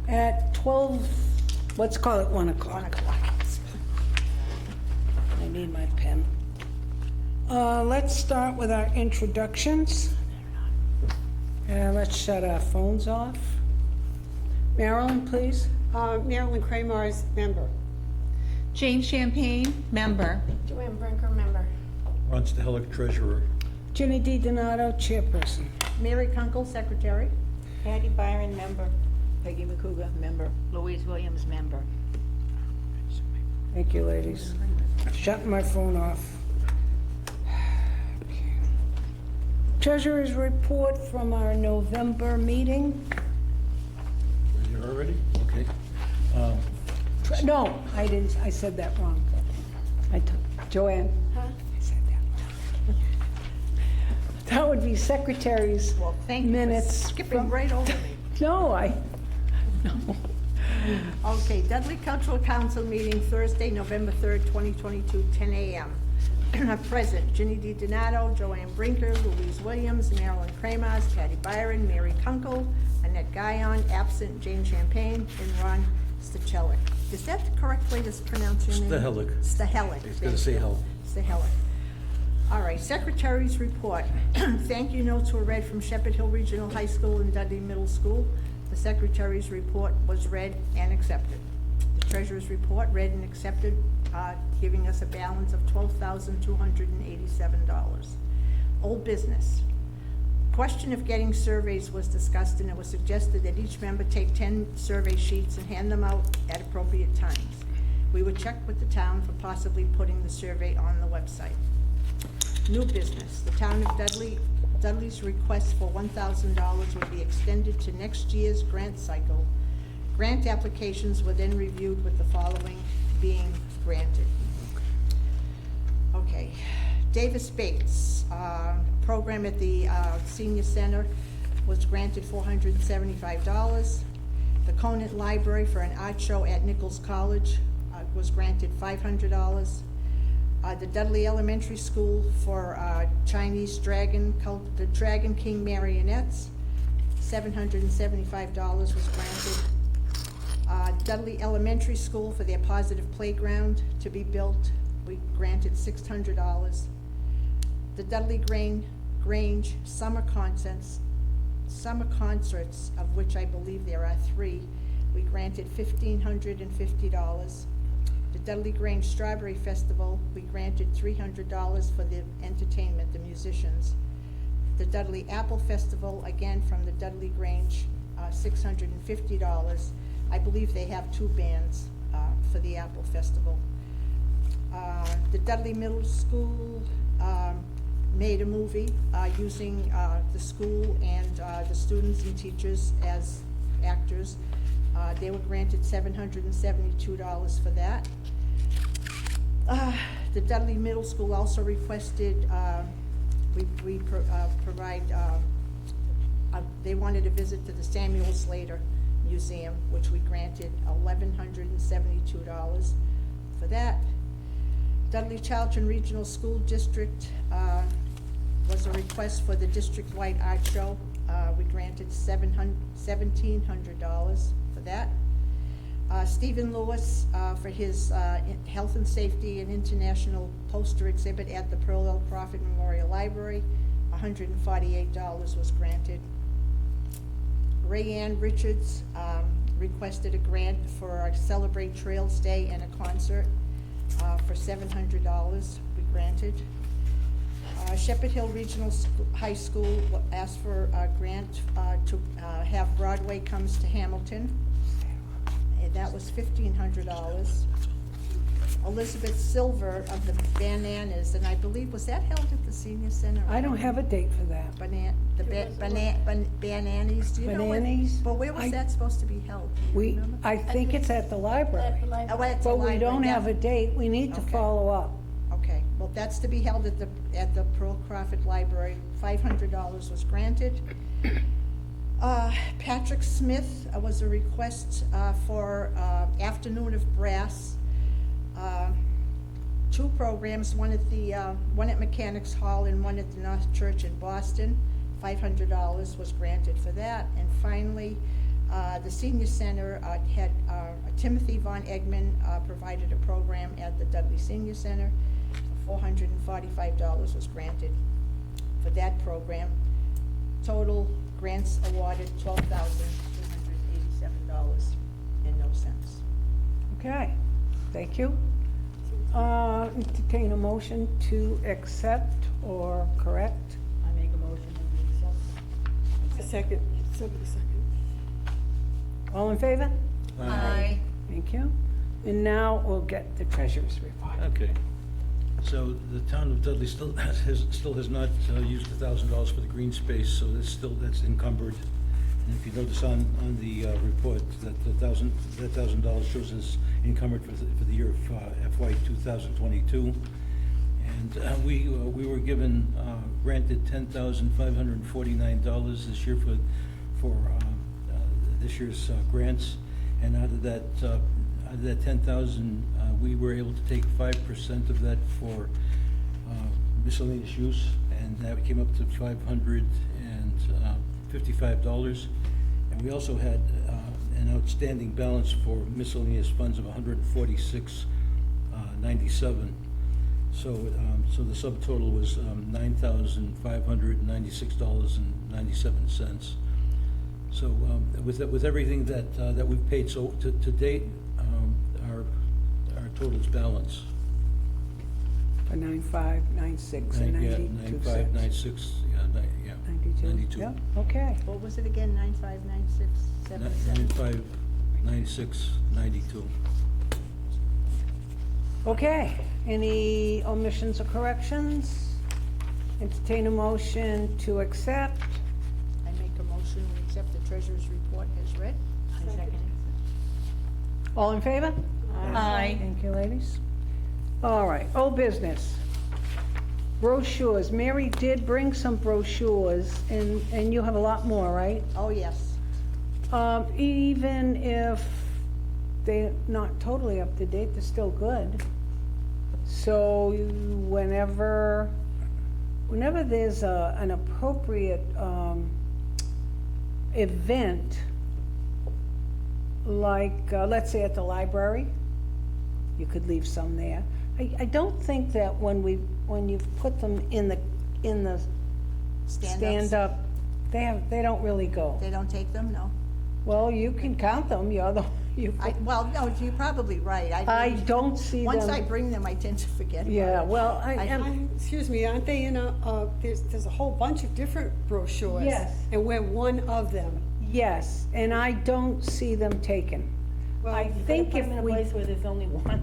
at 12, let's call it 1 o'clock. 1 o'clock. I need my pen. Let's start with our introductions. Let's shut our phones off. Marilyn, please. Marilyn Kramer's member. Jane Champagne, member. Joanne Brinker, member. Ron Stahelic, treasurer. Ginny D. Donato, chairperson. Mary Kunkel, secretary. Patty Byron, member. Peggy McCouga, member. Louise Williams, member. Thank you, ladies. Shutting my phone off. Okay. Treasurer's report from our November meeting. Are you already? Okay. No, I didn't, I said that wrong. Joanne? Huh? I said that. That would be secretary's Well, thank you for minutes. skipping from- right over me. No, no. Okay, Dudley Cultural Council meeting Thursday, November 3rd, 2022, 10 a.m. Present, Ginny D. Donato, Joanne Brinker, Louise Williams, Marilyn Kramers, Patty Byron, Mary Kunkel, Annette Guyon, absent Jane Champagne, and Ron Stahelic. Is that the correct way to pronounce your name? Stahelic. Stahelic. He's gonna say hell. Stahelic. All right, Secretary's report. Thank you notes were read from Shepherd Hill Regional High School and Dudley Middle School. The Secretary's report was read and accepted. The Treasurer's report read and accepted, giving us a balance of $12,287. Old business. Question of getting surveys was discussed, and it was suggested that each member take 10 survey sheets and hand them out at appropriate times. We would check with the town for possibly putting the survey on the website. New business. The town of Dudley's request for $1,000 will be extended to next year's grant cycle. Grant applications were then reviewed with the following being granted. Okay. Davis Bates, program at the senior center was granted $475. The Conant Library for an art show at Nichols College was granted $500. The Dudley Elementary School for Chinese Dragon, the Dragon King marionettes, $775 was granted. Dudley Elementary School for their positive playground to be built, we granted $600. The Dudley Grange summer concerts, of which I believe there are 3, we granted $1,550. The Dudley Grange Strawberry Festival, we granted $300 for the entertainment, the musicians. The Dudley Apple Festival, again from the Dudley Grange, $650. I believe they have 2 bands for the Apple Festival. The Dudley Middle School made a movie using the school and the students and teachers as actors. They were granted $772 for that. The Dudley Middle School also requested, they wanted a visit to the Samuel Slater Museum, which we granted $1,172 for that. Dudley Charlton Regional School District was a request for the district-wide art show. We granted $1,700 for that. Stephen Lewis for his health and safety and international poster exhibit at the Pearl L. Crawford Memorial Library, $148 was granted. Rayanne Richards requested a grant for a Celebrate Trails Day and a concert for $700, we granted. Shepherd Hill Regional High School asked for a grant to have Broadway Comes to Hamilton, and that was $1,500. Elizabeth Silver of the Bananas, and I believe, was that held at the senior center? I don't have a date for that. Bananas, do you know when? Bananas? But where was that supposed to be held? Do you remember? I think it's at the library, At the library. Oh, at the but we library, don't yeah. have a date. We need to Okay. follow up. Okay, well, that's to be held at the Pearl Crawford Library. $500 was granted. Patrick Smith was a request for Afternoon of Brass. 2 programs, one at Mechanics Hall and one at the North Church in Boston. $500 was granted for that. And finally, The senior center had Timothy Von Eggman provided a program at the Dudley Senior Center. $445 was granted for that program. Total grants awarded $12,287.00. Okay, thank you. Entertain a motion to accept or correct. I make a motion that we accept. Second, somebody second. All in favor? Aye. Thank you. And now we'll get the treasurer's report. Okay. So the town of Dudley still has not used $1,000 for the green space, so that's encumbered. And if you notice on the report, that $1,000 shows as encumbered for the year of FY 2022. And we were granted $10,549 this year for this year's grants. And out of that 10,000, we were able to take 5% of that for miscellaneous use, and that came up to $555. And we also had an outstanding balance for miscellaneous funds of $146.97. So the subtotal was $9,596.97. So with everything that we've paid to date, our total's balance. For 9,596 and 92 cents. 9596, yeah, 92. Yep, okay. What was it again, 959677? 9596.92. Okay, any omissions or corrections? Entertain a motion to accept. I make a motion, we accept the treasurer's report as read. I second it. All in favor? Aye. Thank you, ladies. All right, old business. Brochures. Mary did bring some brochures, and you have a lot more, right? Oh, yes. Even if they're not totally up to date, they're still good. So whenever there's an appropriate event, like, let's say at the library, you could leave some there. I don't think that when you've put them in the Stand-ups. stand-up, they don't really go. They don't take them, no? Well, you can count them, Well, no, you're probably right. I don't see them. Once I bring them, I tend to forget about it. Yeah, well, Excuse me, aren't they in there's a whole bunch of different brochures? Yes. And we're one of them. yes, and I don't see them taken. Well, I think if Put them in a we, place where there's only one.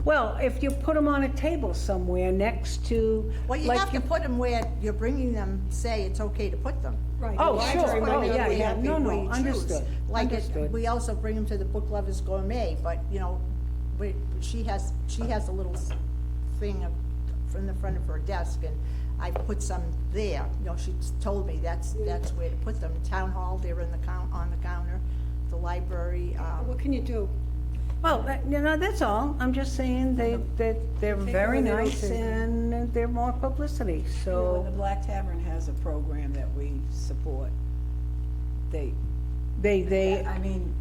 well, if you put them on a table somewhere next to, Well, you like have to put them where you're bringing them, say it's okay to put them. Right. Oh, the sure. library Put 'em Oh, might in not yeah, where be yeah. happy. No, where you choose. understood, Like understood. we also bring them to the Book Lovers Gourmet, but, she has a little thing from the front of her desk, and I put some there. She told me that's where to put them. Town Hall, they're on the counter. The library, What can you do? well, that's all. I'm just saying they're very when they don't nice take them. and they're more publicity, You know, so. when the Black Tavern has a program that we support, They, I mean,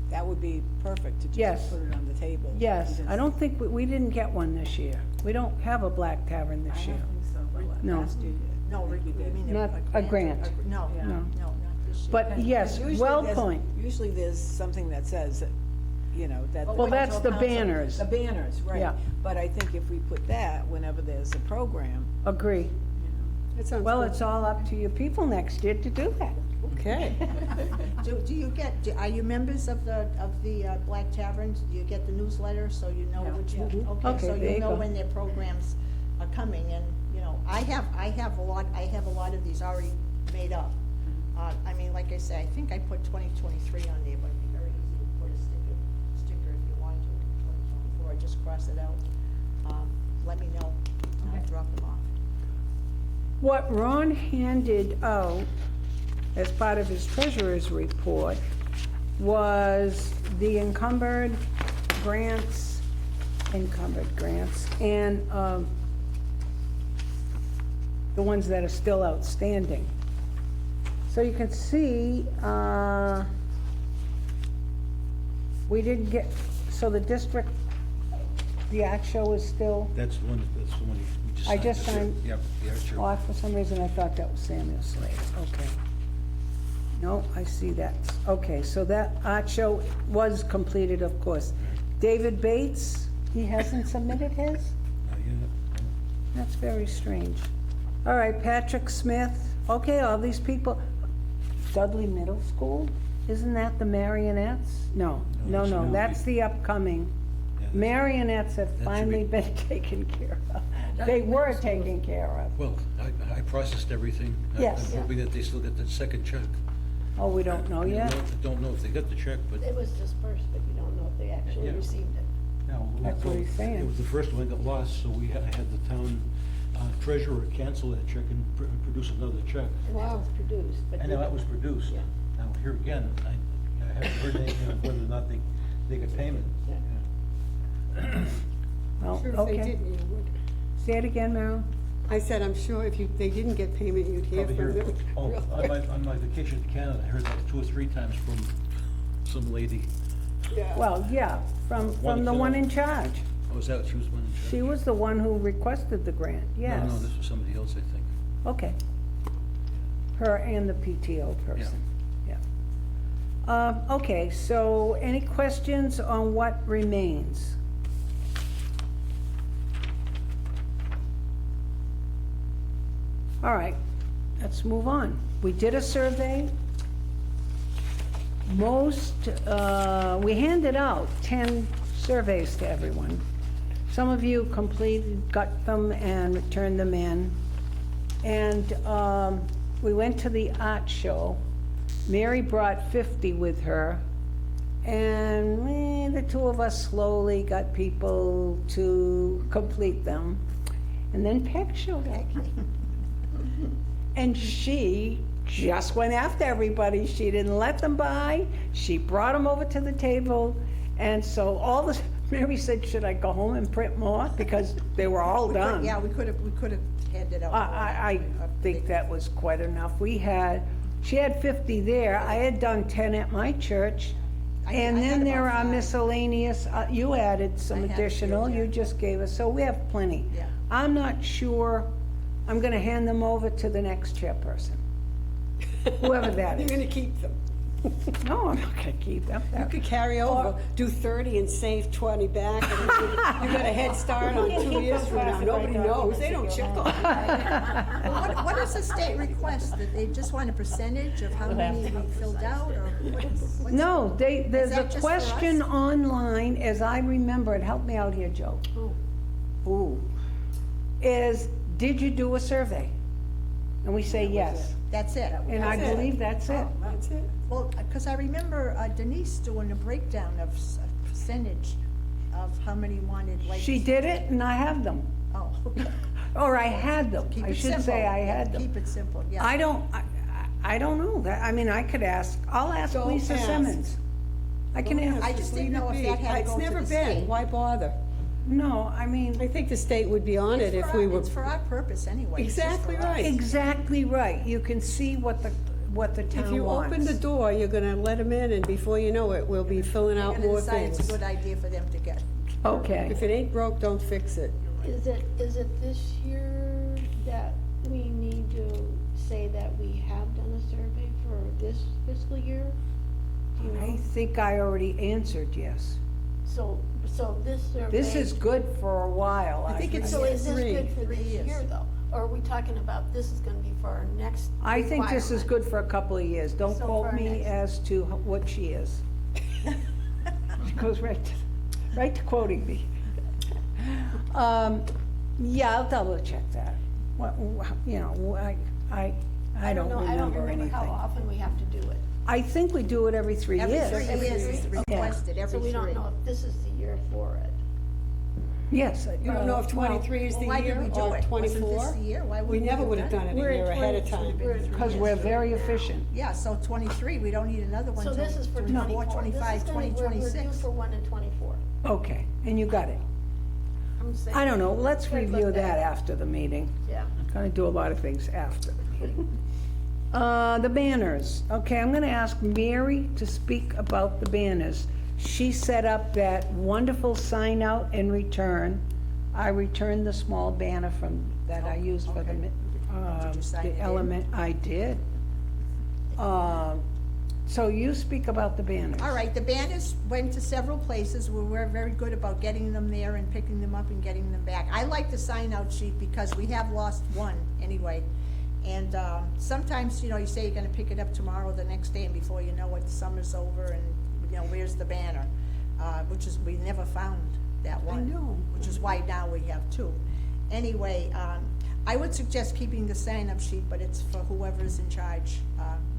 that would be perfect to Yes. just put it on the table. yes, Because I don't think, we didn't get one this year. We don't have a Black Tavern I this year. don't think so, but No. last year did. no, I think we you did. mean Not a grant. No, Yeah. no, not this year. But Because yes, usually well there's- point. Usually there's something that says that, that. Well, that's the cultural council- banners. The banners, right. Yeah. But I think if we put that whenever there's a program, Agree. That sounds Well, good. it's all up to your people next year to do that. Okay. Do you are you members of the Black Taverns? Do you get the newsletter so you know Yeah. which? Yeah. Okay, So there you you know go. when their programs are coming, and I have a lot of these already made up. I mean, like I say, I think I put 2023 on there, but it'd be very easy to put a sticker if you want to. 2024, just cross it out. Let me know. I'll drop them off. What Ron handed out as part of his treasurer's report was the encumbered grants, and the ones that are still outstanding. So you can see, We didn't get, so the district, the art show is still That's the one we just I signed. just That's it. signed- Yep, the art show. off. For some reason, I thought that was Samuel Slade. Okay. No, I see that. Okay, so that art show was completed, of course. David Bates, he hasn't submitted his? Not yet. That's very strange. All right, Patrick Smith, okay, all these people. Dudley Middle School, isn't that the marionettes? No, No, no, it's that's the upcoming. Yeah, that's- Marionettes have should be- finally been taken care of. They were taken care of. Well, I processed everything. Yes. I'm hoping that they still get that second check. Oh, we don't know yet? I don't know if they got the check, but. It was dispersed, but you don't know if they actually Yeah. received it. No, That's what he's saying. It was the first one that got lost, so I had the town treasurer cancel that check and produce another check. And that was produced, but. And now that was produced. Yeah. Now, here again, I haven't heard anything on whether or not they got payment. Well, Sure, if they okay. didn't, you would. Say it again, Marilyn. I said, I'm sure if they didn't get payment, you'd hear Probably from heard- them. Oh, real on quick. my vacation to Canada, I heard that 2 or 3 times from some lady. Yeah. Well, yeah, from One the in one Canada. in charge. Oh, is that what she was one in charge? She was the one who requested the grant, yes. No, this was somebody else, I think. Okay. Her and the PTO person, yeah. Okay, so any questions on what remains? All right, let's move on. We did a survey. We handed out 10 surveys to everyone. Some of you completed, got them, and returned them in. And we went to the art show. Mary brought 50 with her. And the two of us slowly got people to complete them. And then Peg showed up. And she just went after everybody. She didn't let them by. She brought them over to the table. And so all this, Mary said, should I go home and print more? Because they were all We could- done. Yeah, we could have handed out. I think that was quite enough. She had 50 there. I had done 10 at my church. I And had then there about are 5. miscellaneous, you added some I had a few, additional, yeah. you just gave us, so we have plenty. Yeah. I'm not sure, I'm gonna hand them over to the next chairperson, whoever that You're is. gonna keep them. No, I'm not gonna keep them. You could carry over, do 30 and save 20 back, and you got a head start on 2 years from now. Nobody knows, they don't check on it. Well, what does the state request? That they just want a percentage of how many we filled out, or what's? No, there's a that just for us? question online, as I remember it, help me out here, Joe. Ooh. Is, did you do a survey? And we say yes. That's it. And I That's it. believe that's it. That's it. Well, because I remember Denise doing a breakdown of a percentage of how many wanted, like. She did it, and I have them. Oh. Or I had them. Keep I it should simple. say I Yeah, had them. Keep it simple, yeah. I don't know. That, I mean, I could ask, I'll ask Don't Lisa ask. Simmons. I can Don't ask. I just didn't Leave know it if be. that had to It's go to never the been, state. why bother? No, I mean, I think the state would be on it if we were. It's for our purpose anyway. It's just Exactly for us. right. exactly right. You can see what the If town you wants. open the door, you're gonna let them in, and before you know it, we'll be filling They're out gonna more decide it's things. a good idea for them to get. Okay. If it ain't broke, don't fix it. Is it this year that we need to say that we have done a survey for this fiscal year? Do you I know? think I already answered yes. So this survey. This is good for a while. I think it's So is this three. good for this 3 years. year though? Or are we talking about this is gonna be for our next I think this is requirement? good for a couple of years. Don't So for quote our me next- as to what she is. She goes right to quoting me. Yeah, I'll double check that. What, you know, I don't know. remember how anything. often we have to do it. I think we do it every 3 Every years. 3 years is requested, every So 3. we don't know if this is the year for it. Yes. You don't know if well, 23 is the Why did year we do or it? Wasn't 24? this the year? Why We wouldn't never would have done it a We're at year ahead of 23. time. We're at Because we're very efficient. Yeah, so 23, we don't need another one So till this is for 24, 24. 25, This is gonna be- we're due 2026. for one in 24. Okay, and you got it. I'm saying. I don't know, let's We'd review look that at it. after the meeting. Yeah. I'm gonna do a lot of things after the meeting. The banners. Okay, I'm gonna ask Mary to speak about the banners. She set up that wonderful sign out and return. I returned the small banner that I used for okay. Did you sign it the in? element. I did. So you speak about the banners. All right, the banners went to several places. We're very good about getting them there and picking them up and getting them back. I like the sign-out sheet because we have lost one anyway. And sometimes, you know, you say you're gonna pick it up tomorrow, the next day, and before you know it, the summer's over and, you know, where's the banner? Which is, we never found that one. know. Which is why now we have two. Anyway, I would suggest keeping the sign-up sheet, but it's for whoever's in charge.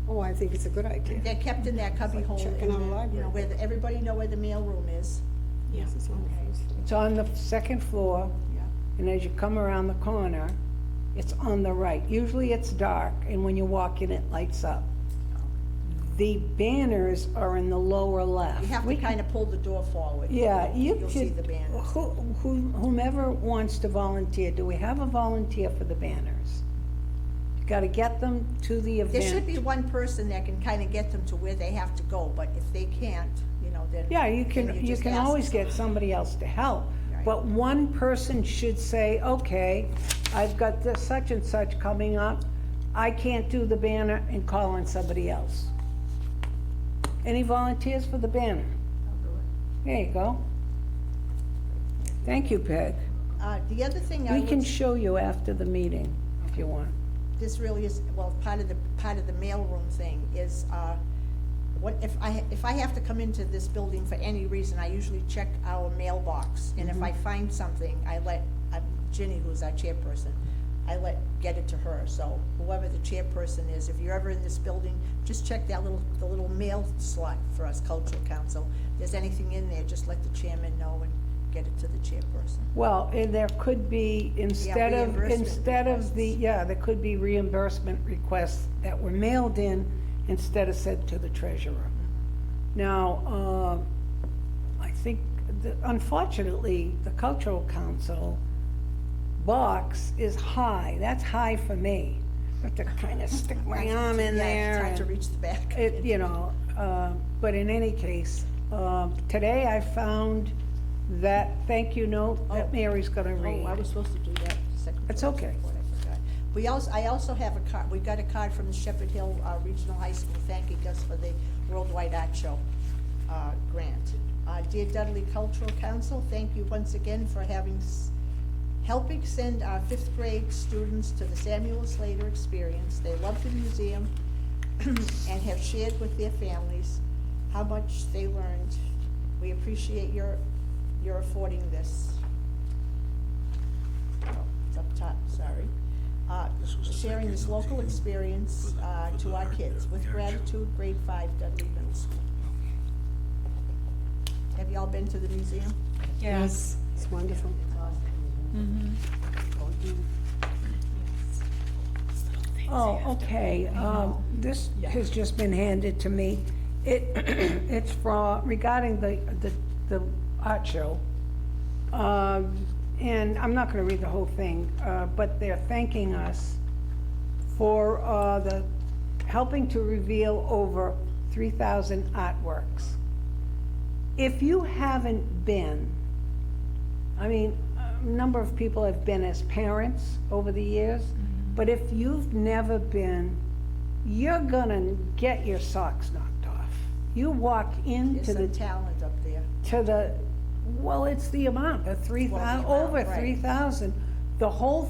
Oh, I think it's a good idea. They're kept in that cubby like hole, checking out a you know, library. where everybody know where the mail room is. Yes, it's on the first floor. It's on the second floor, Yeah. and as you come around the corner, it's on the right. Usually it's dark, and when you walk in, it lights up. The banners are in the lower left. You have We to can- kind of pull the door forward. Yeah, you You'll see could, the banners. whomever wants to volunteer, do we have a volunteer for the banners? You gotta get them to the event. There should be one person that can kind of get them to where they have to go, but if they can't, you know, then. Yeah, you then can just ask always get someone. somebody else to help. Right. But one person should say, okay, I've got this such and such coming up. I can't do the banner, and call on somebody else. Any volunteers for the banner? There you go. Thank you, Peg. The other thing I We would. can show you after the meeting, if you want. This really is, well, part of the mailroom thing is, what, if I have to come into this building for any reason, I usually check our mailbox. And if I find something, I let Ginny, who's our chairperson, get it to her. So whoever the chairperson is, if you're ever in this building, just check the little mail slot for us, Cultural Council. If there's anything in there, just let the chairman know and get it to the chairperson. Well, and there could be, reimbursement there could be reimbursement requests that were mailed in instead of sent to the treasurer. Now, I think, unfortunately, the Cultural Council box is high. That's high for me. I have to kind of stick my arm in Yeah, there. trying to and reach the back. It, you know, but in any case, today I found that thank you note that Mary's gonna read. Oh, I was supposed to do that. Secretary It's okay. report, I forgot. I also have a card, we got a card from the Shepherd Hill Regional High School thanking us for the Worldwide Art Show grant. Dear Dudley Cultural Council, thank you once again for helping send our 5th grade students to the Samuel Slater experience. They love the museum and have shared with their families how much they learned. We appreciate your affording this. Oh, it's up top, sorry. This was the Sharing this second note local to you experience for to the our art kids. With reaction. gratitude, grade 5, Dudley Middle School. Have you all been to the museum? Yes, it's wonderful. Oh, okay, this has just been handed to me. It's regarding the art show. And I'm not gonna read the whole thing, but they're thanking us for, helping to reveal over 3,000 artworks. If you haven't been, I mean, a number of people have been as parents over the years, but if you've never been, you're gonna get your socks knocked off. You walk There's into some talent up there. well, it's the amount, the 3,000, Well, the over amount, right. 3,000. The whole,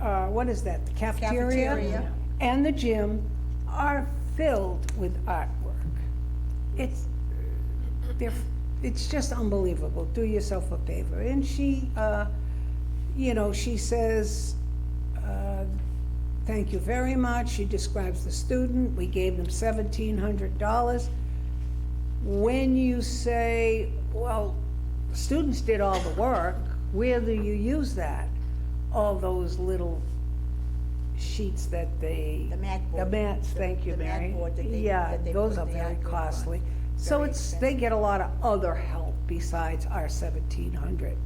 what is that, the cafeteria? Cafeteria. And the gym are filled with artwork. It's just unbelievable. Do yourself a favor. And she, she says, thank you very much. She describes the student. We gave them $1,700. When you say, well, the students did all the work, where do you use that? All those little sheets that they. The mat The board. mats, thank you, The mat Mary. board that they- Yeah, that they those put are the very artwork on. costly. So Very they get a lot of other help besides our 1,700.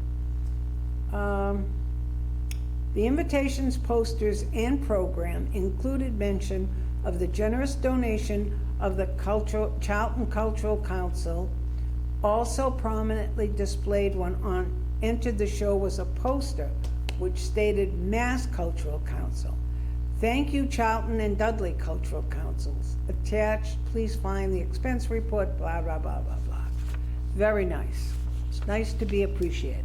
The invitations, posters, and program included mention of the generous donation of the Charlton Cultural Council Also prominently displayed when on entered the show was a poster which stated Mass Cultural Council. Thank you, Charlton and Dudley Cultural Councils. Attached, please find the expense report, blah, blah, blah, blah, blah. Very nice. It's nice to be appreciated.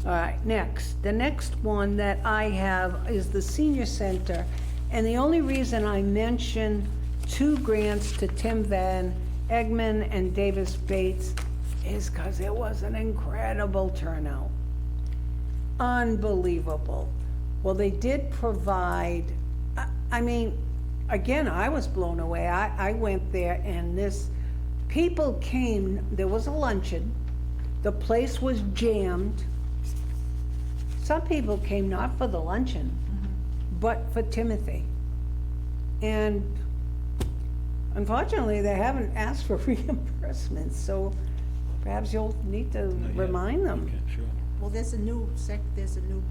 All right, next. The next one that I have is the senior center. And the only reason I mention 2 grants to Tim Van Egman and Davis Bates is because it was an incredible turnout. Unbelievable. Well, they did provide, I mean, again, I was blown away. I went there and people came, there was a luncheon, the place was jammed. Some people came not for the luncheon, but for Timothy. And unfortunately, they haven't asked for reimbursements, so perhaps you'll need to Not yet. remind them. Okay, sure. Well, there's a new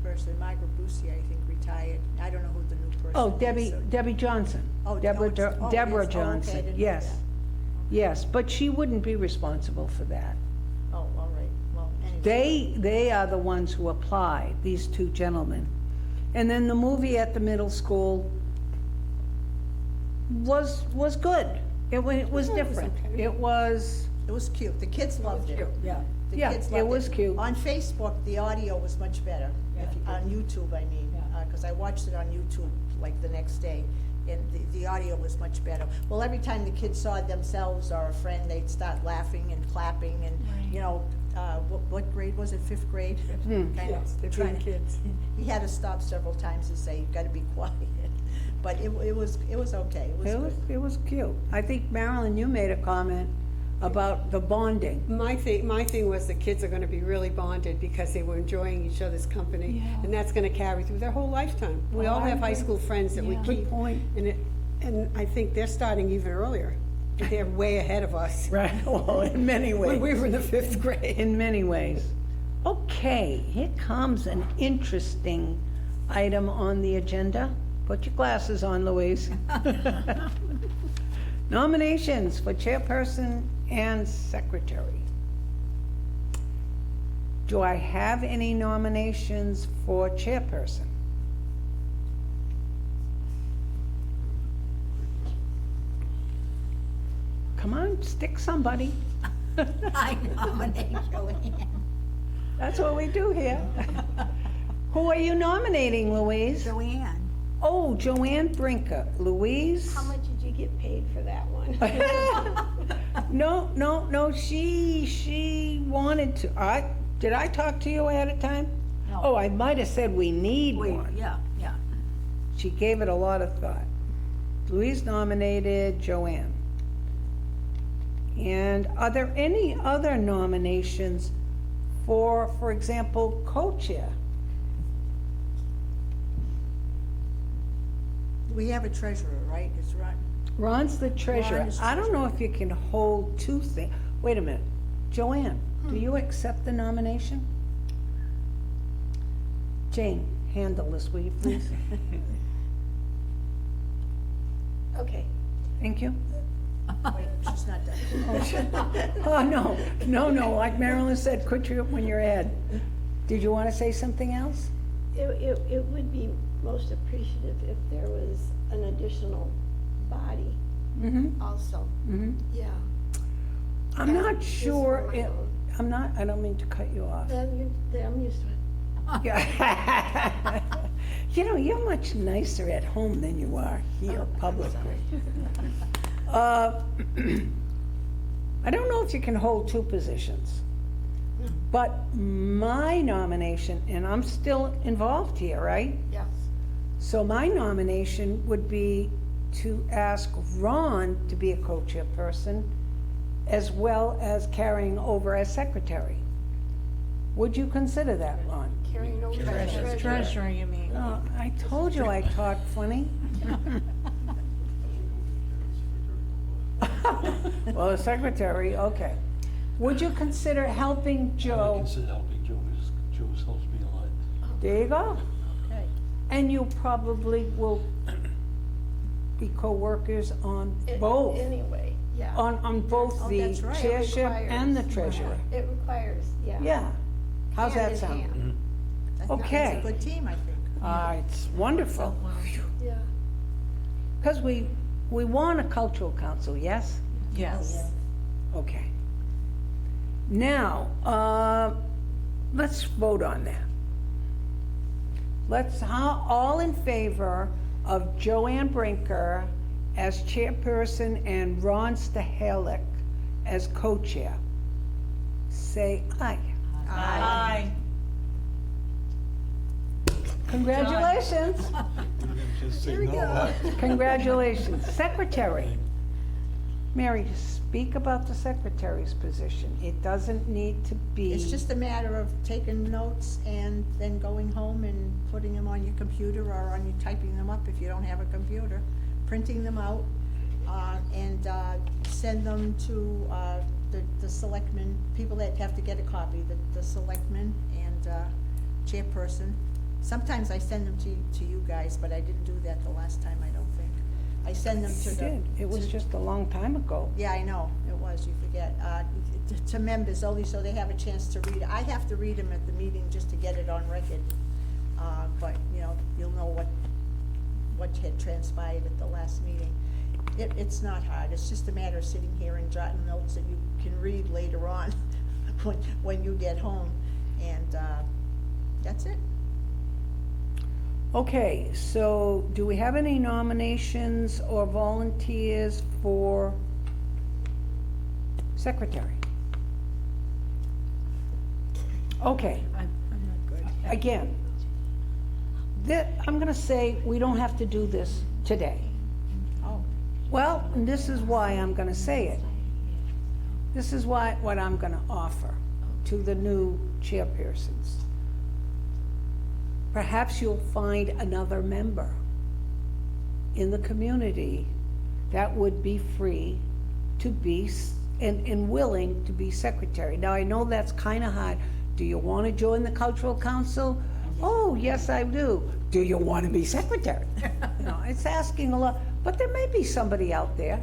person, Margaret Bussier, I think, retired. I don't know who the new person is. Oh, so- Debbie Johnson. Oh, Deborah oh, it's- oh, it Deborah is? Oh, okay, I Johnson, didn't know yes. that. Yes, but she wouldn't be responsible for that. Oh, all right, well, anyway. They are the ones who applied, these 2 gentlemen. And then the movie at the middle school was good. It was different. okay. It was, It was cute, the kids loved it. Yeah. The Yeah, kids it loved was cute. On Facebook, the audio was much better, Yeah. on YouTube, I mean, Yeah. because I watched it on YouTube like the next day, and the audio was much better. Well, every time the kids saw themselves or a friend, they'd start laughing and clapping, and, you know, what grade was it, 5th grade? Kind of Yes, they're trying being to- kids. He had to stop several times to say, you've got to be quiet, but it was okay, it was good. it was cute. I think, Marilyn, you made a comment about the bonding. My thing was the kids are gonna be really bonded because they were enjoying each other's company. Yeah. And that's gonna carry through their whole lifetime. We all I have high agree. school friends that we Yeah. Good keep. point. And I think they're starting even earlier. They're way ahead of us. Right, well, in many ways. When we were in the 5th grade. In many ways. Okay, here comes an interesting item on the agenda. Put your glasses on, Louise. Nominations for chairperson and secretary. Do I have any nominations for chairperson? Come on, stick somebody. I nominate Joanne. That's what we do here. Who are you nominating, Louise? Joanne. Oh, Joanne Brinker. Louise? How much did you get paid for that one? No, she wanted to. Did I talk to you ahead of time? No. Oh, I might have said we need one. Yeah. She gave it a lot of thought. Louise nominated Joanne. And are there any other nominations for example, co-chair? We have a treasurer, right? It's Ron. Ron's the treasurer. Ron is I don't know treasurer. if you can hold 2 things. Wait a minute. Joanne, do you accept the nomination? Jane, handle this, will you please? Okay. Thank you. Wait, she's not done. Oh, no, like Marilyn said, quit your, when you're ahead. Did you want to say something else? It would be most appreciative if there was an additional body Mm-hmm, also, mm-hmm. yeah. I'm not Just sure, for my own. I don't mean to cut you off. I'm used to it. Yeah. You know, you're much nicer at home than you are here publicly. I don't know if you can hold 2 positions, but my nomination, and I'm still involved here, right? Yes. So my nomination would be to ask Ron to be a co-chairperson, as well as carrying over as secretary. Would you consider that, Ron? Carrying over the Treasurer, you mean? Oh, I told you I talk funny. Well, the secretary, okay. Would you consider helping I would Joe? consider helping Joe, Joe helps me a lot. There you go. Okay. And you probably will be co-workers on both. Anyway, yeah. Yeah. on both Oh, the that's right. It chairship and the requires- treasurer. It requires, yeah. Yeah. How's Hand that in sound? hand. Okay. It's a good team, I think. It's wonderful. Yeah. Because we want a cultural council, yes? Yes. Okay. Now, let's vote on that. All in favor of Joanne Brinker as chairperson and Ron Stahalik as co-chair, say aye. Aye. Congratulations. Just say no. Congratulations. Secretary. Mary, speak about the secretary's position. It doesn't need to be. It's just a matter of taking notes and then going home and putting them on your computer or on you typing them up if you don't have a computer, printing them out, and send them to the selectmen, people that have to get a copy, the selectmen and chairperson. Sometimes I send them to you guys, but I didn't do that the last time, I don't think. I send them to You the. did. It was just a long time ago. Yeah, I know, it was, you forget, to members only, so they have a chance to read it. I have to read them at the meeting just to get it on record, but, you'll know what had transpired at the last meeting. It's not hard, it's just a matter of sitting here and jotting notes that you can read later on when you get home, and, that's it. Okay, so do we have any nominations or volunteers for secretary? Okay. I'm not good. Again, I'm gonna say we don't have to do this today. Oh. Well, and this is why I'm gonna say it. This is what I'm gonna offer to the new chairpersons. Perhaps you'll find another member in the community that would be free to be, and willing to be secretary. Now, I know that's kind of hard. Do you want to join the cultural council? Oh, yes, I do. Do you want to be secretary? It's asking a lot, but there may be somebody out there.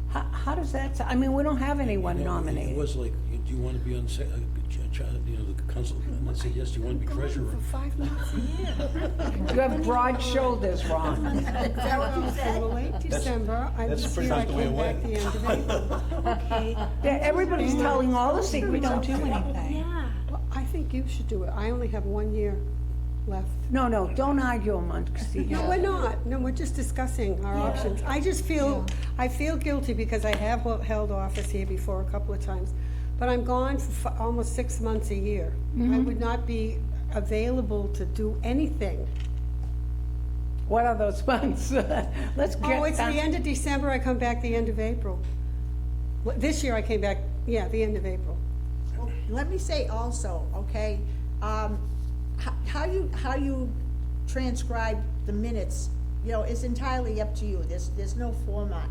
How does that, I mean, we don't have anyone It nominated. was like, do you want to be on, the council, and I said, yes, do you want to be treasurer? For 5 months a year. You have broad shoulders, Ron. Is that what you said? Late December, I that's was pretty here, I much the way came it back went. the end of April. Okay. Yeah, everybody's telling all the We secrets don't out do there. anything. Well, I think you should do it. I only have 1 year left. No, don't argue amongst each No, other. we're not. No, we're just discussing our options. I just feel, I feel guilty because I have held office here before a couple of times. But I'm gone for almost 6 months a year. I would not be available to do anything. What are those months? Let's get. Oh, it's the end of December, I come back the end of April. This year I came back, yeah, the end of April. Let me say also, okay, how you transcribe the minutes, is entirely up to you. There's no format.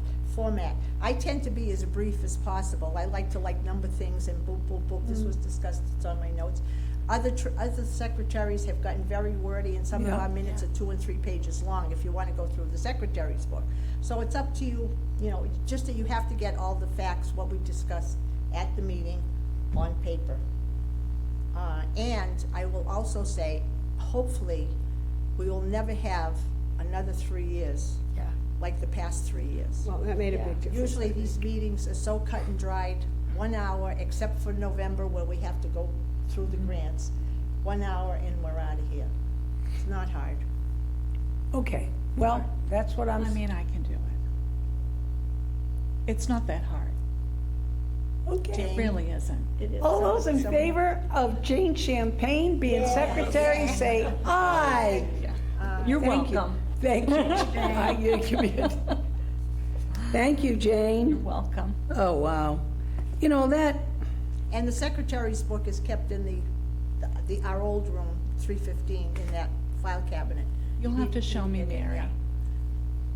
I tend to be as brief as possible. I like to number things and boop, boop, boop. This was discussed, it's on my notes. Other secretaries have gotten very wordy, and some of Yeah. our minutes are 2 and 3 pages long if you want to go through the secretary's book. So it's up to you, just that you have to get all the facts, what we discussed at the meeting, on paper. And I will also say, hopefully, we will never have another 3 years like the past 3 years. Well, that made a big difference. Usually these meetings are so cut and dried, 1 hour, except for November where we have to go through the grants. 1 hour and we're out of here. It's not hard. Okay, well, that's what I I'm, mean, I can do it. It's not that hard. okay. It really isn't. All those in favor of Jane Champagne being secretary, say aye. You're Thank you. welcome. Thank you. Aye, you can be it. Thank you, You're Jane. welcome. Oh, wow. You know, that, And the secretary's book is kept in our old room, 315, in that file cabinet. You'll have to show me, Mary.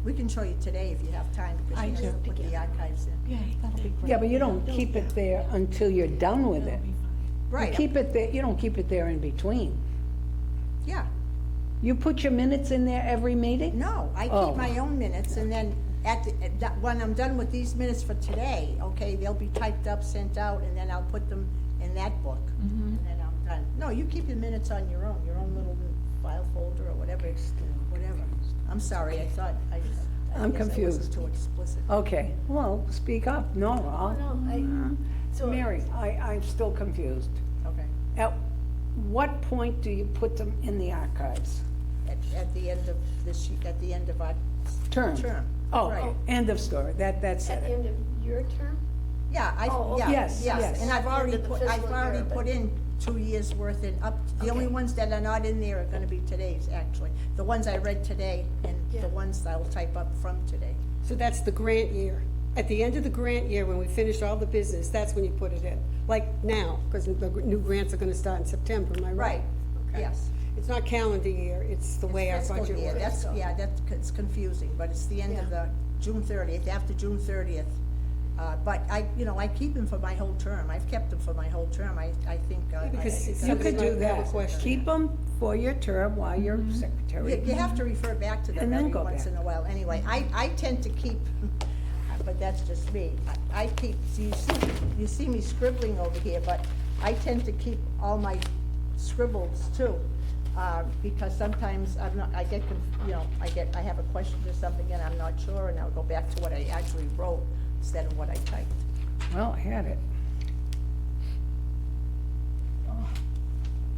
We can show you today if you have time, because I we have to do. put the archives in. Yeah, that'll be great. yeah, but you don't keep it there until you're done with it. That'll be fine. Right, You keep it there, you don't keep it there in between. yeah. You put your minutes in there every meeting? No, I Oh. keep my own minutes, and then when I'm done with these minutes for today, okay, they'll be typed up, sent out, and then I'll put them in that book, and then I'm done. No, you keep your minutes on your own little file folder or whatever, whatever. I'm sorry, I thought, I I'm guess I confused. wasn't too explicit. Okay, well, speak up. No, I'll. No, so. Mary, I'm still confused. Okay, At what point do you put them in the archives? at the end of this, at the end of our Term? term. Oh, Right. end of story, that's At the it. end of your term? Yeah, Oh, okay. Yes, yes. And At I've the end already of the put, fiscal I've already year, but- put in 2 years' worth and up, the only Okay. ones that are not in there are gonna be today's, actually. The ones I read today and Yeah. the ones I'll type up from today. So that's the grant year. At the end of the grant year, when we finish all the business, that's when you put it in. Like now, because the new grants are gonna start in September, am I right? Right, Okay. yes. It's not calendar year, it's the way our Fiscal budget year, works. that's, yeah, it's confusing, but it's the end of the June 30th, after June 30th. But I keep them for my whole term. I've kept them for my whole term. I think. because I think You somebody could might do have a that. question. Keep them for your term while you're secretary. You have to refer back to them And then every go once back. in a while. Anyway, I tend to keep, but that's just me. I keep, so you see me scribbling over here, but I tend to keep all my scribbles too. Because sometimes I have a question or something and I'm not sure, and I'll go back to what I actually wrote instead of what I typed. Well, I had it.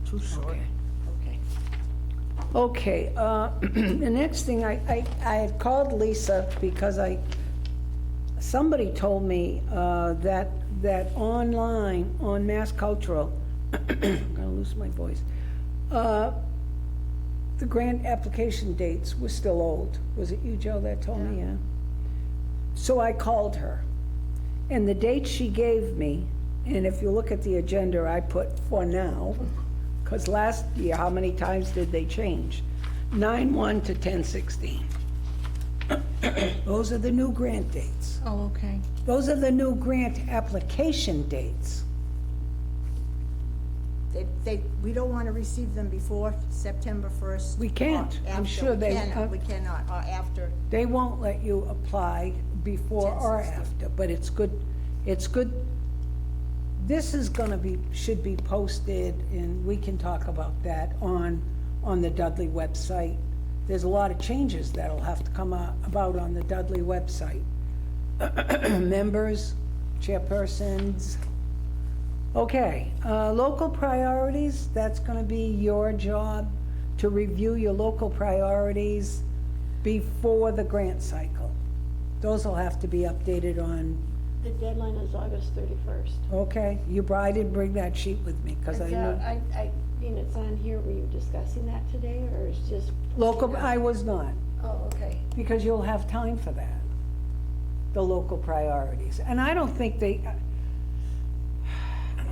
Too short. Okay. Okay. Okay, the next thing, I had called Lisa because somebody told me that online, on Mass Cultural, I'm gonna lose my voice, the grant application dates were still old. Was it you, Joe, that told me? Yeah. So I called her, and the date she gave me, and if you look at the agenda, I put for now, because last year, how many times did they change? 9/1 to 10/16. Those are the new grant dates. Oh, okay. Those are the new grant application dates. We don't want to receive them before September 1st. We can't. or I'm after. sure they- We cannot, or after. They won't let you apply before or 10/16. after, but it's good. This is gonna be, should be posted, and we can talk about that on the Dudley website. There's a lot of changes that'll have to come about on the Dudley website. Members, chairpersons. Okay, local priorities, that's gonna be your job, to review your local priorities before the grant cycle. Those will have to be updated on, The deadline is August 31st. okay? I didn't bring that sheet with me, because I So knew. it's on here, were you discussing that today, or is just? Local, I was not, Oh, okay. because you'll have time for that, the local priorities. And I don't think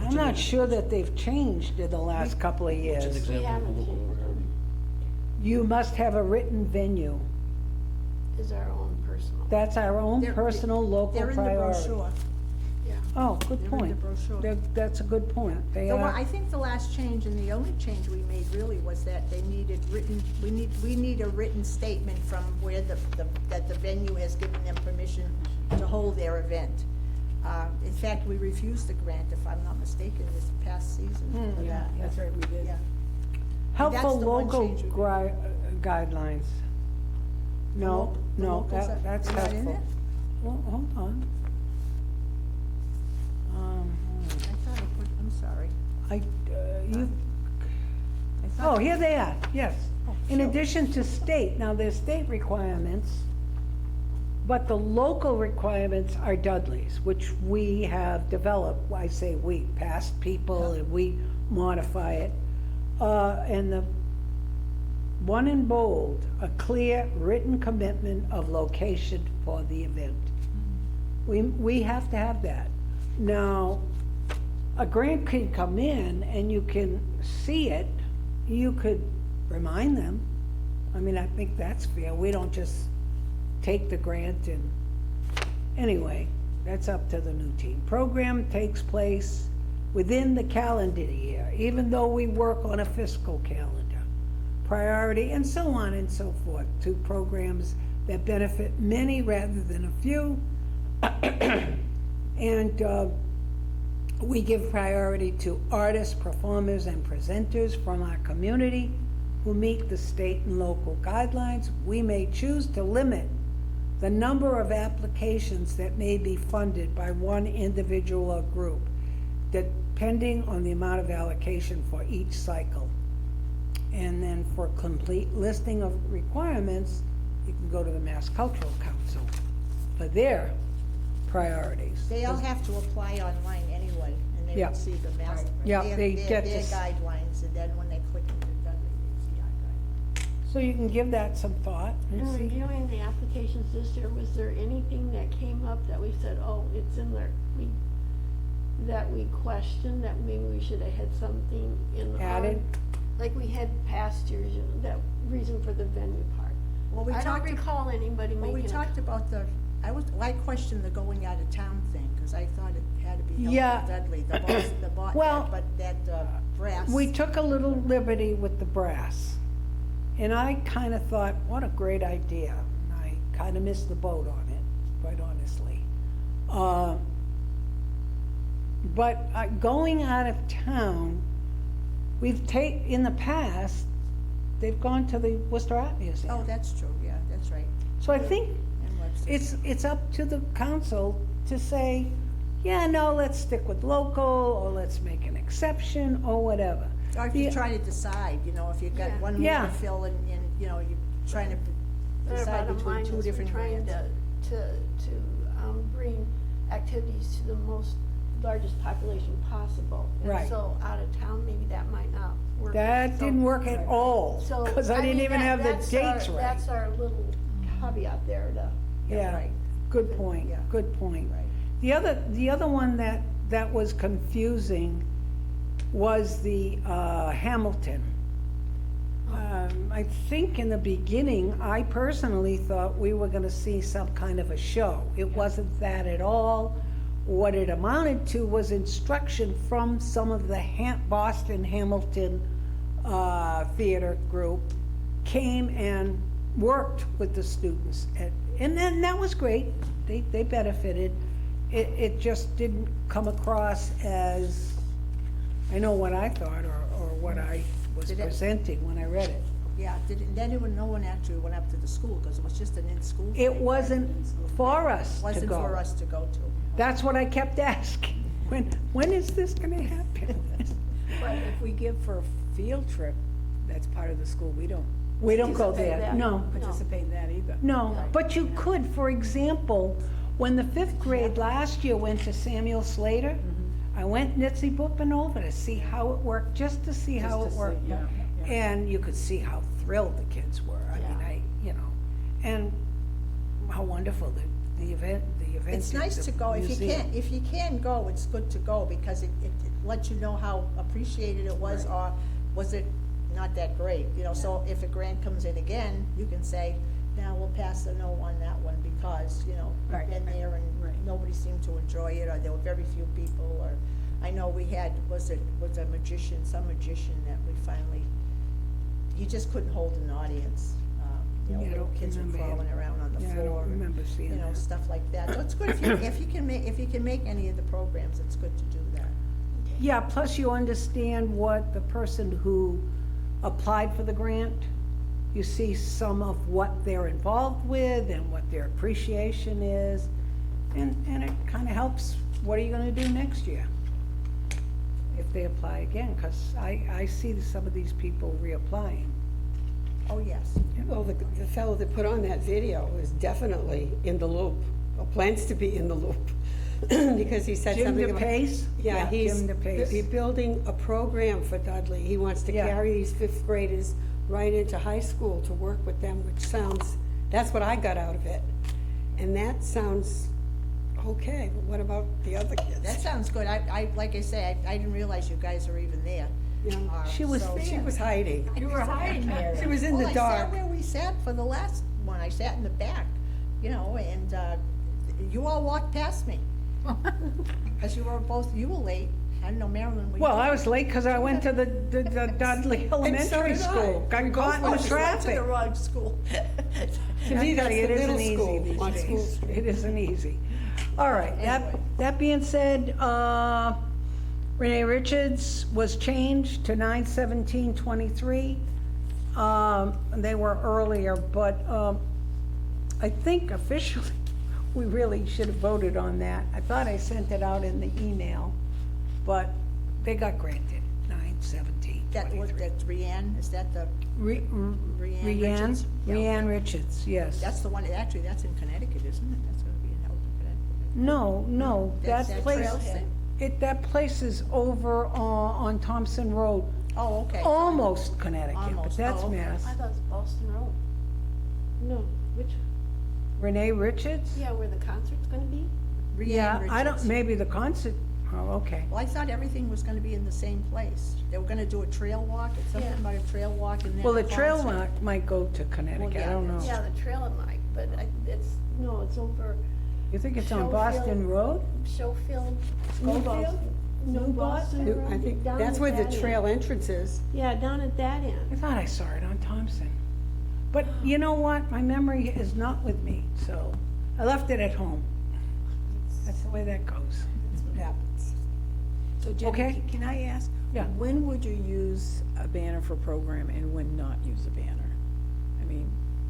I'm not sure that they've changed in the last couple of It's an years. We example of haven't local changed priority. them, You must have a written venue. is our own personal. That's our own They're- personal local They're in the priority. brochure. Yeah. Oh, good They're in the point. brochure. That's a good point. They The one, are, I think the last change, and the only change we made really, was that they needed written, we need a written statement from where that the venue has given them permission to hold their event. In fact, we refused the grant, if I'm not mistaken, this past season for that. That's right, we did. Yeah. helpful that's the one local change we guidelines. No, The no, locals are- that's they're not in helpful. it? Well, hold on. I thought I put, I'm sorry. You, I thought- oh, here they are, yes. In sure. addition to state, now there's state requirements, but the local requirements are Dudley's, which we have developed. I say we, past people, and we modify it. And the one in bold, a clear written commitment of location for the event. We have to have that. Now, a grant can come in and you can see it, you could remind them. I mean, I think that's fair. We don't just take the grant and, anyway, that's up to the new team. Program takes place within the calendar year, even though we work on a fiscal calendar. Priority, and so on and so forth, to programs that benefit many rather than a few. And we give priority to artists, performers, and presenters from our community who meet the state and local guidelines. We may choose to limit the number of applications that may be funded by one individual or group, depending on the amount of allocation for each cycle. And then for complete listing of requirements, you can go to the Mass Cultural Council for their priorities. They all have to apply online anyway, and they Yeah. would see the mass. Yeah, their- they their- get their this. guidelines, and then when they click into Dudley, they see our guidelines. So you can give that some thought and In see. reviewing the applications this year, was there anything that came up that we said, oh, it's in there? That we questioned, that maybe we should have had something in our. Added? Like we had past years, you know, that reason for the venue part. Well, we I don't talked, recall anybody well, we making talked about I questioned the going out of town thing, because I thought it had to be held Yeah. in Dudley, Well, but that brass. We took a little liberty with the brass. And I kind of thought, what a great idea. And I kind of missed the boat on it, quite honestly. But going out of town, in the past, they've gone to the Worcester Art Museum. Oh, that's true, yeah, that's right. So I think And Webster. it's up to the council to say, yeah, no, let's stick with local, or let's make an exception, or whatever. Or if The- you try to decide, you know, if you've got Yeah. one more Yeah. to fill and, you know, you're trying to The decide bottom between line two is we're different trying grants. to bring activities to the largest population possible. Right. And so out of town, maybe that might not work. That So- didn't work at all, So, because I didn't mean, even have the that's our- dates right. That's our little caveat there to. Yeah, right. good point, Yeah. good point. Right. The other one that was confusing was the Hamilton. I think in the beginning, I personally thought we were gonna see some kind of a show. It wasn't that at all. What it amounted to was instruction from some of the Boston Hamilton theater group came and worked with the students. And then that was great. They benefited. It just didn't come across as, I know what I thought or what I was Did it- presenting when I read it. Yeah, no one actually went up to the school, because it was just an in-school. It thing, wasn't right? for us to Wasn't go. for us to go to. That's what I kept asking. When is this gonna happen? But if we give for a field trip, that's part of the school, we don't We don't go Participate there, that. no. participate in that either. No, but you could, for example, when the fifth grade last year went to Samuel Slater, I went Nitsy Boopin over to see how it worked, just to see how it worked. Yeah, yeah. And you could see how thrilled the kids were. I mean, and how wonderful the event It's is, nice the to go, museum. if you can go, it's good to go, because it lets you know how appreciated it was, or was it not that great, you know, so if a grant comes in again, you can say, now we'll pass a no on that one, because, you know, we've Right. been there and Right. nobody seemed to enjoy it, or there were very few people, or, I know we had, was a magician, some magician that we finally, he just couldn't hold an audience. You know, Yeah, I little don't kids were remember him. crawling around on the Yeah, I floor. don't and, remember seeing You know, that. stuff like that. So it's good if you can make any of the programs, it's good to do that. Yeah, plus you understand what the person who applied for the grant, you see some of what they're involved with and what their appreciation is, and it kind of helps, what are you gonna do next year? If they apply again, because I see some of these people reapplying. Oh, yes. Well, the fellow that put on that video is definitely in the loop, or plans to be in the loop, because he said Jim something about. DePace? Yeah, he's Jim DePace. building a program for Dudley. He wants to Yeah. carry these fifth graders right into high school to work with them, which sounds, that's what I got out of it. And that sounds okay, but what about the other kids? That sounds good. Like I say, I didn't realize you guys are even there. Yeah. She was So- there. She was hiding. You were hiding there. She was in Well, the I dark. sat where we sat for the last one. I sat in the back, you know, and you all walked past me. Because you were late. I don't know, Marilyn, Well, I was late because I went to the Dudley Elementary did I. School. Got caught in the to traffic. the wrong school. To me, I tell that's you, the it isn't middle easy school these on School days. Street. It isn't easy. All right, Anyway. that being said, Renee Richards was changed to 9/17/23. They were earlier, but I think officially, we really should have voted on that. I thought I sent it out in the email, but they got granted, 9/17/23. That, what, that's Rianne, is that the, Rianne Richards? Yeah, Rianne okay. Richards, yes. That's the one, actually, that's in Connecticut, isn't it? That's gonna be in Elton, Connecticut. No, That's that that place, trailhead? that place is over on Thompson Road, Oh, okay. almost Connecticut, but Almost, that's oh, okay. Mass. I thought it was Boston Road. No, which, Renee Richards? yeah, where the concert's gonna be? Rianne Yeah, I don't, Richards. maybe the concert, oh, okay. Well, I thought everything was gonna be in the same place. They were gonna do a trail walk, it's something Yeah. about a trail walk and then Well, the a trail concert. might go to Connecticut, I yeah, don't know. Yeah, the trailer might, but it's, no, it's over You think it's on Schofield. Boston Road? Schofield. Schofield? New Boston You- Road. I think down that's at where the that end. trail entrance is. Yeah, down at that I end. thought I saw it on Thompson. But you know what? My memory is not with me, so I left it at home. That's the way that goes. That's what happens. So Jenny, Okay. can I ask? Yeah. When would you use a banner for program and when not use a banner? I mean,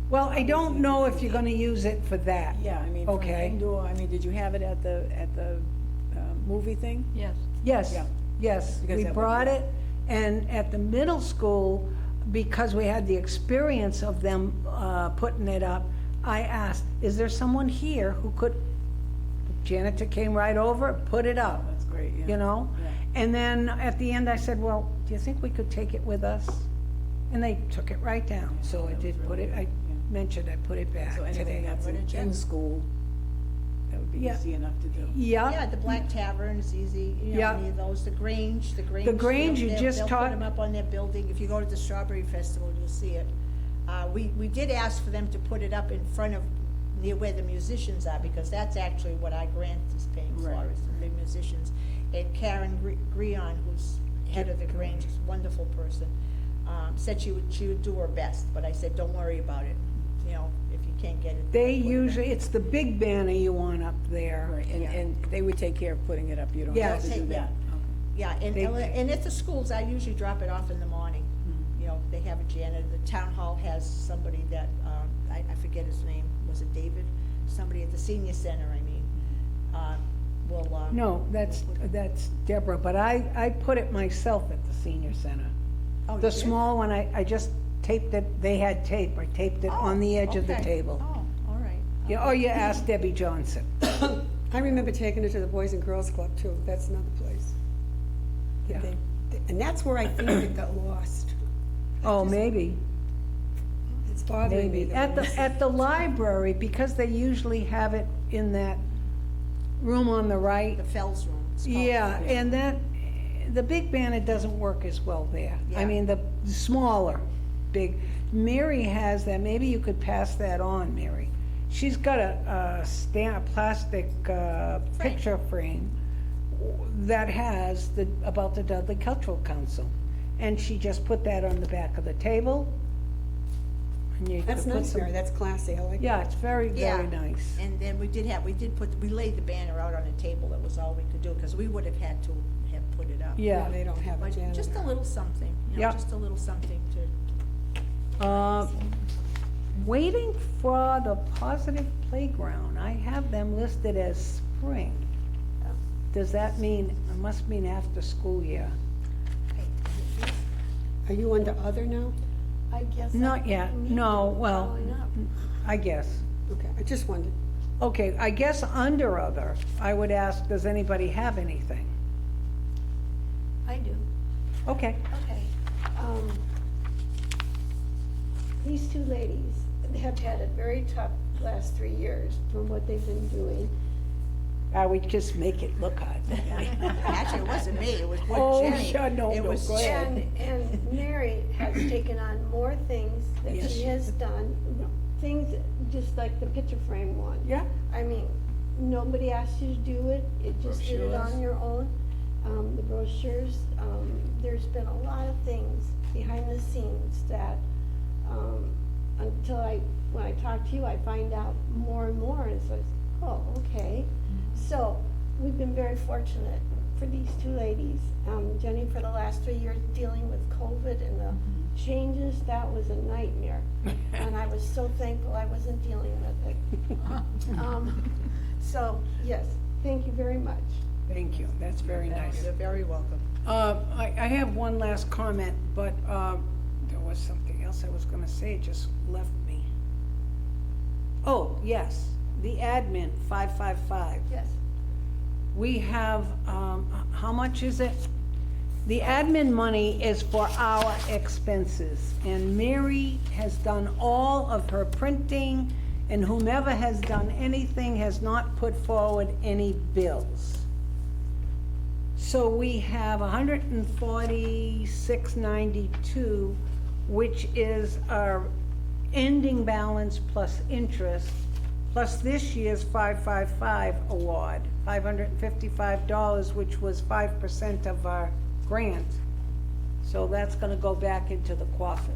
Well, I don't know if you're gonna use it for that. yeah, I mean, for an Okay. indoor, I mean, did you have it at the movie thing? Yes. Yes, Yeah. yes, Because we that would brought be- it, and at the middle school, because we had the experience of them putting it up, I asked, is there someone here who could, janitor came right over, put it up, That's great, yeah. you know? Yeah. And then at the end, I said, well, do you think we could take it with us? And they took it right down, so I did put it, I mentioned I put it back So anything today. that's Put it in in. school, that would be Yeah. easy enough to do. Yeah, Yeah, the Black Tavern is easy, you know, Yeah. any of those, the Grange. Grange, you they'll- just They'll talked- put them up on their building, if you go to the Strawberry Festival, you'll see it. We did ask for them to put it up in front of, near where the musicians are, because that's actually what our grant is paying for, Right, is the musicians. And Karen Grion, who's head of the Grange, is a wonderful person, said she would do her best, but I said, don't worry about it, you know, if you can't get it. they put it in. usually, it's the big banner you want up there. Right, Yeah. and they would take care of putting it up, you don't Yeah. have to do Yeah. that. Yeah, and, They- and at the schools, I usually drop it off in the morning. You know, they have a janitor, the town hall has somebody that, I forget his name, was it David? Somebody at the senior center, I mean, will, No, that's Deborah, but I put it myself at the senior center. oh, you The did? small one, I just taped it, they had tape, I taped it on the edge of the okay. table. Oh, all right. Yeah, or you ask Debbie Johnson. I remember taking it to the Boys and Girls Club too, that's another place. Yeah. And that's where I think it got lost. Oh, maybe, It's bothering me. maybe. that At the library, because they usually have it in that room on the right. The Fells Room. it's called. Yeah, and the big banner doesn't work as well there. I Yeah. mean, the smaller, big, Mary has that, maybe you could pass that on, Mary. She's got a plastic, picture frame that has about the Dudley Cultural Council. And she just put that on the back of the table. And you That's could put nice, some- Mary, that's classy, I like that. Yeah, it's very, very Yeah. nice. And then we laid the banner out on a table, that was all we could do, because we would have had to have put it up. Yeah. They don't have a But janitor. just a little something, you know, Yeah. just a little something to. Waiting for the Positive Playground, I have them listed as spring. Does that mean, it must mean after school year? Are you under other now? I guess. Not yet, no, well, Following up. I guess. Okay, I just wondered. Okay, I guess under other, I would ask, does anybody have anything? I do. Okay, Okay. These two ladies have had it very tough last 3 years from what they've been doing. I would just make it look hard. Actually, it wasn't me, it was Oh, Jenny. sure, no, It no, was go ahead. And Mary has taken on more things that Yes. she has done, things just like the picture frame one. Yeah, I mean, nobody asked you to do it, it just did it Brochures. on your own. the brochures, there's been a lot of things behind the scenes that, when I talk to you, I find out more and more, and it's like, oh, okay. So, we've been very fortunate for these two ladies. Jenny, for the last 3 years, dealing with COVID and the changes, that was a nightmare. And I was so thankful I wasn't dealing with it. So, yes, thank you very much. Thank you, that's very nice. You're very welcome. I have one last comment, but there was something else I was gonna say, it just left me. Oh, yes, the admin, 555. Yes. We have, how much is it? The admin money is for our expenses, and Mary has done all of her printing, and whomever has done anything has not put forward any bills. So we have 146.92, which is our ending balance plus interest, plus this year's 555 award, $555, which was 5% of our grant. So that's gonna go back into the coffers,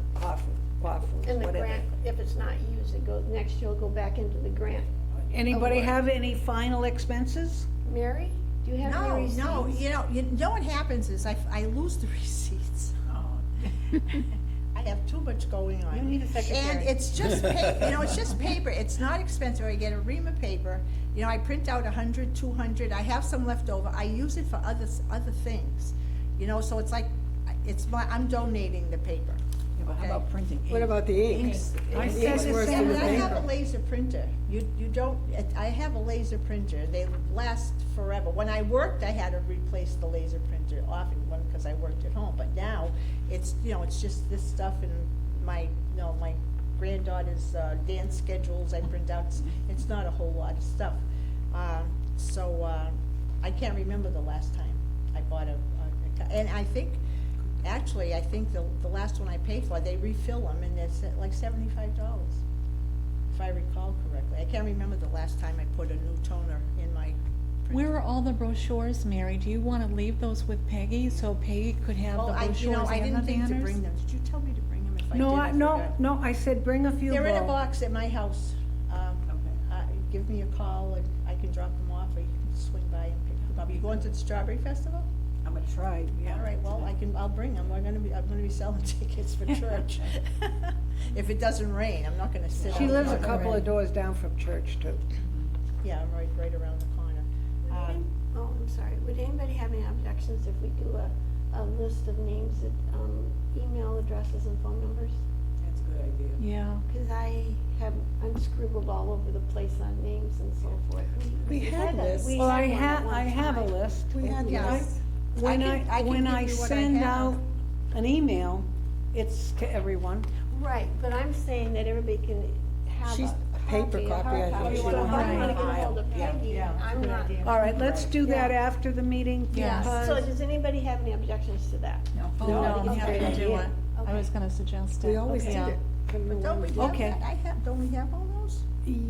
And the whatever. grant, if it's not used, it goes, next year it'll go back into the grant. Anybody award. have any final expenses? Mary, do you have any receipts? No, you know what happens is I lose the receipts. I have too much going on. You need a secretary. And it's just it's just paper, it's not expensive, I get a ream of paper, I print out 100, 200, I have some left over, I use it for other things, so it's like, I'm donating the paper. Yeah, but how about printing? What about the inks? I The said ink's the worse same than Yeah, the but I have paper. a laser printer. You don't, I have a laser printer. They last forever. When I worked, I had to replace the laser printer often, because I worked at home. But now, it's just this stuff and my granddaughter's dance schedules I print out. It's not a whole lot of stuff. So I can't remember the last time I bought and I think the last one I paid for, they refill them, and it's like $75, if I recall correctly. I can't remember the last time I put a new toner in my printer. Where are all the brochures, Mary? Do you want to leave those with Peggy, so Peggy could have the Oh, brochures I and the didn't think to banners? bring them. Did you tell me to bring them? If I No, did, I forgot. no, I said bring a few They're in a more. box at my house. Give me a call, and I can drop them off, or you can swing by and pick them up. You going to the Strawberry Festival? I'm gonna try, yeah. All right, well, I'll bring them. I'm gonna be selling tickets for church. If it doesn't rain, I'm not gonna sit. She out lives a front. couple of doors down from church too. Yeah, I'm right around the corner. Oh, I'm sorry. Would anybody have any objections if we do a list of names, email addresses and phone numbers? That's a good idea. Yeah. Because I'm scribbled all over the place on names and so forth. We had lists. we Well, I had one at one have a time. list. We had Yeah. lists. When I can when give I you what I send have. out an email, it's to everyone. Right, but I'm saying that everybody can have She's a paper copy, a copy, hard I copy. think she So if I wanted. want to get File. hold of Peggy, Yeah, it's a I'm good not. idea. All right, let's do that Yeah. after the meeting. Yeah, so because- does anybody have any objections to that? No. No, No, I'm it's a happy great to do idea. it. I was gonna suggest it. We always did Yeah. it. Couldn't But don't we remember. have Okay. that? Don't we have all those?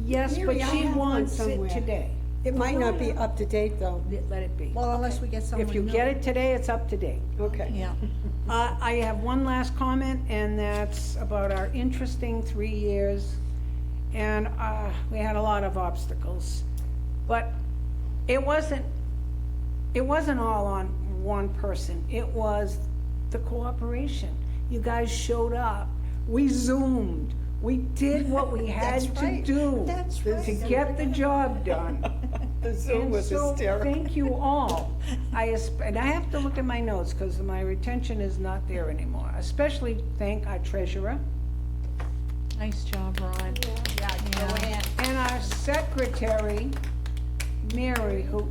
Yes, Mary, but I she have one wants it somewhere. today. It might not be up to date, though. Let it be. Well, unless we get someone If you new. get it today, it's up to date. Okay. Yeah. I have one last comment, and that's about our interesting 3 years. And we had a lot of obstacles. But it wasn't all on one person. It was the cooperation. You guys showed up. We Zoomed. We did what we had That's to right. do That's to right. get the job done. The Zoom And was so, hysterical. thank you all. And I have to look at my notes, because my retention is not there anymore. Especially thank our treasurer Nice job, Ron. Yeah, Joanne. and our secretary, Mary, who,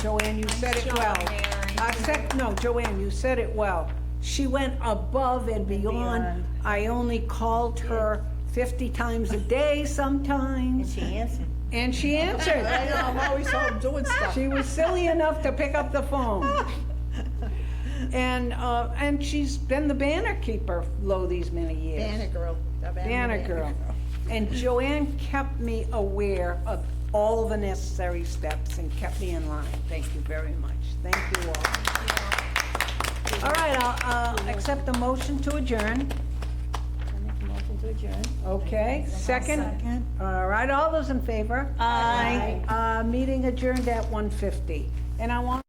Joanne, you said it well. Joanne, you said it well. She went above and beyond. I only called her 50 times a day sometimes, She answered. and she answered. I know, I'm always home doing stuff. She was silly enough to pick up the phone. And she's been the banner keeper lo these many years. Banner girl. Banner girl. And Joanne kept me aware of all the necessary steps and kept me in line. Thank you very much. Thank you all. All right, I'll accept the motion to adjourn. I make a motion to adjourn. Okay, second? Second. All right, all those in favor? Aye. Meeting adjourned at 1:50. And I want